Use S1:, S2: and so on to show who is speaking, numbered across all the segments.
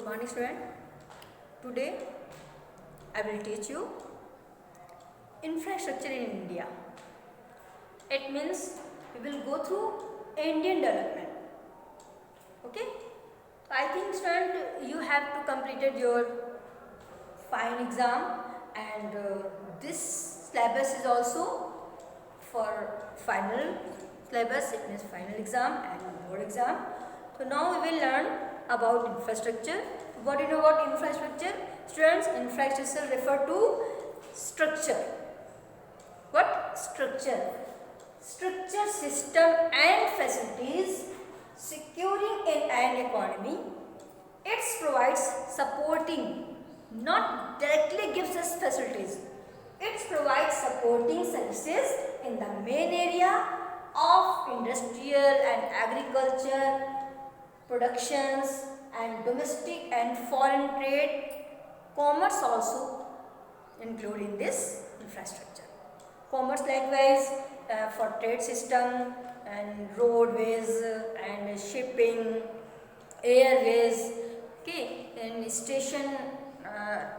S1: Good morning, student. Today I will teach you infrastructure in India. It means we will go through Indian development. Okay? I think, student, you have to completed your final exam, and this syllabus is also for final syllabus. It means final exam and board exam. So now we will learn about infrastructure. What do you know about infrastructure? Students, infrastructure refer to structure. What? Structure. Structure, system and facilities securing in an economy. It provides supporting, not directly gives us facilities. It provides supporting services in the main area of industrial and agriculture productions and domestic and foreign trade. Commerce also include in this infrastructure. Commerce likewise for trade system and roadways and shipping, airways, okay, and station,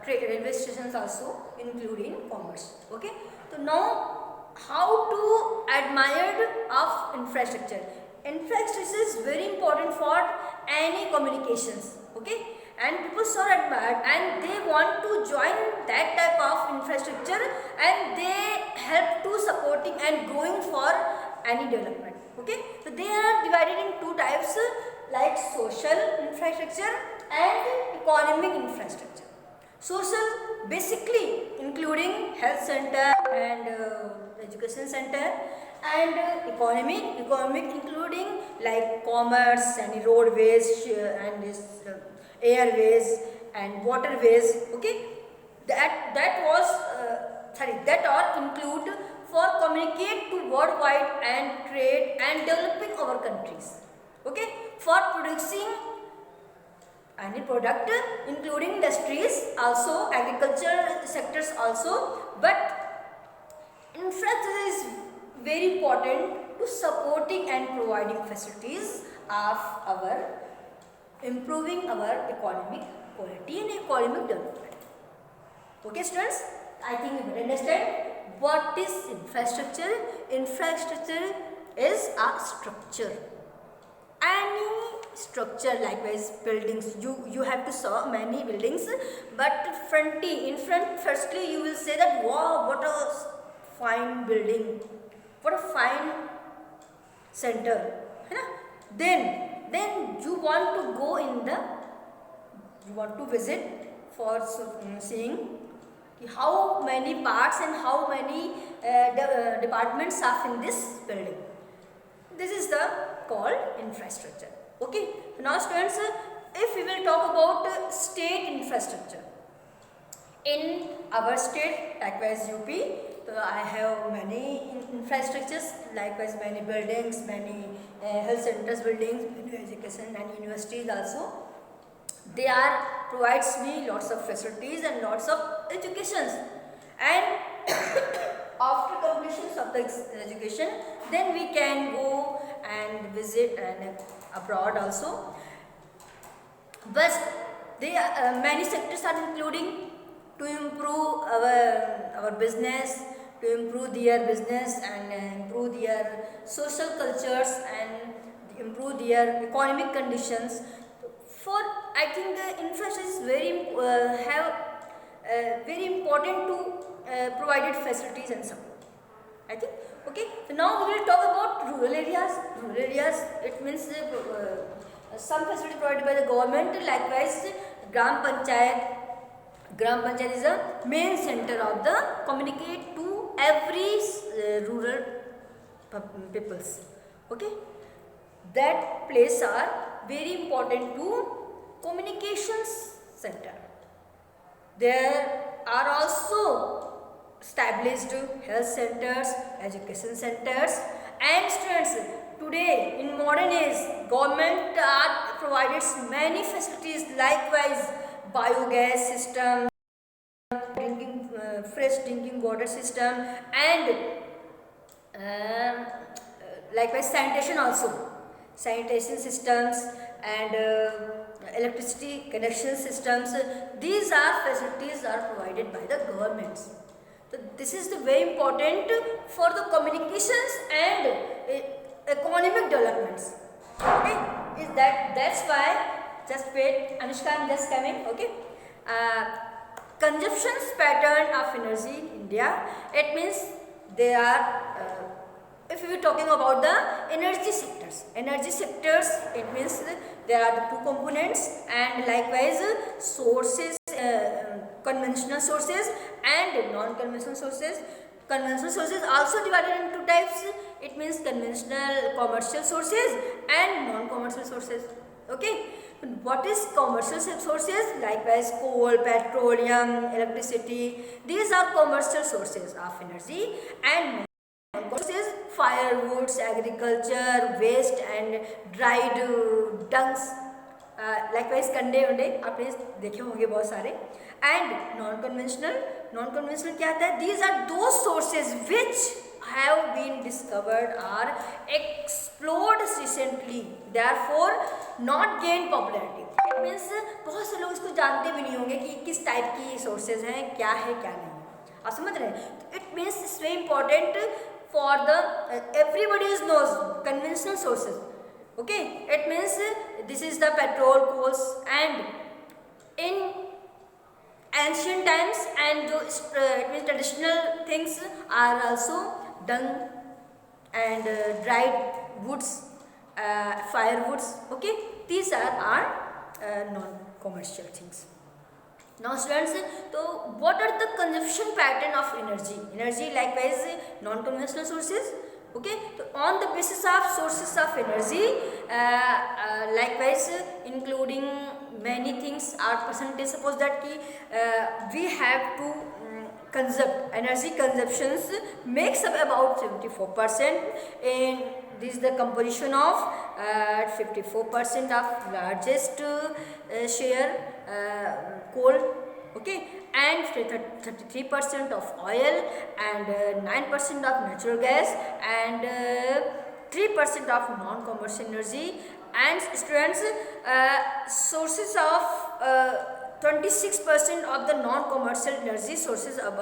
S1: railway stations also include in commerce. Okay, so now how to admire of infrastructure. Infrastructure is very important for any communications. Okay, and people so admired and they want to join that type of infrastructure, and they help to supporting and growing for any development. Okay, so they are divided in two types, like social infrastructure and economic infrastructure. Social basically including health center and education center, and economic including like commerce and roadways and airways and waterways. Okay, that are include for communicate to worldwide and trade and developing our countries. Okay, for producing any product including industries also, agriculture sectors also, but infrastructure is very important to supporting and providing facilities of our improving our economic quality and economic development. Okay, students, I think you will understand what is infrastructure. Infrastructure is a structure. Any structure, likewise buildings, you have to saw many buildings, but in front firstly you will say that wow, what a fine building, what a fine center, then you want to go in the, you want to visit for seeing how many parts and how many departments are in this building. This is the called infrastructure. Okay, now students, if we will talk about state infrastructure in our state, likewise UP, so I have many infrastructures, likewise many buildings, many health centers buildings, many education and universities also. They are provides me lots of facilities and lots of educations, and after completion of the education, then we can go and visit and abroad also. But they are, many sectors are including to improve our business, to improve their business and improve their social cultures and improve their economic conditions. For I think the infrastructure is very very important to provided facilities and support. I think. Okay. So now we will talk about rural areas. Rural areas, it means some facility provided by the government. Likewise, Gram Panchayat. Gram Panchayat is a main center of the communicate to every rural peoples. Okay, that place are very important to communications center. There are also established health centers, education centers, and students. Today in modern age, government are provided many facilities, likewise biogas system, drinking fresh drinking water system, and likewise sanitation also, sanitation systems, and electricity connection systems. These are facilities are provided by the governments. So this is the very important for the communications and economic developments. Okay, is that's why just wait, Anushka, I'm just coming. Okay, consumptions pattern of energy in India. It means they are. If we are talking about the energy sectors, it means there are the two components, and likewise sources, conventional sources and non-conventional sources. Conventional sources also divided into two types. It means conventional commercial sources and non-commercial sources. Okay. What is commercial sources? Likewise coal, petroleum, electricity. These are commercial sources of energy, and sources firewoods, agriculture, waste and dried dungs. Likewise कंडे वंडे आपने देखे होंगे बहुत सारे. And non-conventional क्या आता है? These are those sources which have been discovered or explored recently, therefore not gained popularity. It means बहुत से लोग इसको जानते भी नहीं होंगे कि किस टाइप की सोर्सेज हैं, क्या है क्या नहीं है. आप समझ रहे हैं? तो it means it's very important for the everybody knows conventional sources. Okay, it means this is the petrol, coals, and in ancient times and it means traditional things are also dung and dried woods, firewoods. Okay, these are non-commercial things. Now students, so what are the consumption pattern of energy? Likewise non-conventional sources. Okay, so on the basis of sources of energy, likewise including many things are percentage. Suppose that we have to energy consumptions makes up about 74%. In this is the composition of 54% of largest share coal. Okay, and 33% of oil, and 9% of natural gas, and 3% of non-commercial energy. And students, sources of 26% of the non-commercial energy sources of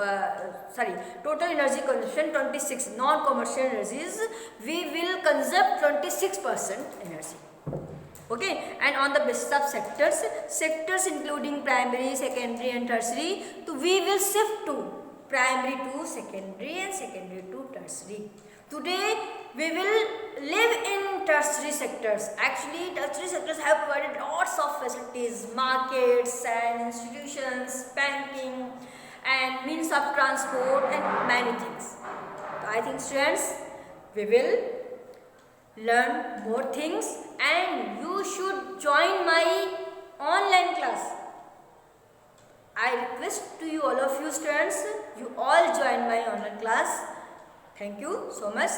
S1: total energy consumption 26, non-commercial energies we will consume 26% energy. Okay, and on the basis of sectors including primary, secondary and tertiary, so we will shift to primary to secondary and secondary to tertiary. Today we will live in tertiary sectors. Actually tertiary sectors have provided lots of facilities, markets and institutions, banking and means of transport and many things. So I think students, we will learn more things, and you should join my online class. I request to you, all of you students, you all join my online class. Thank you so much.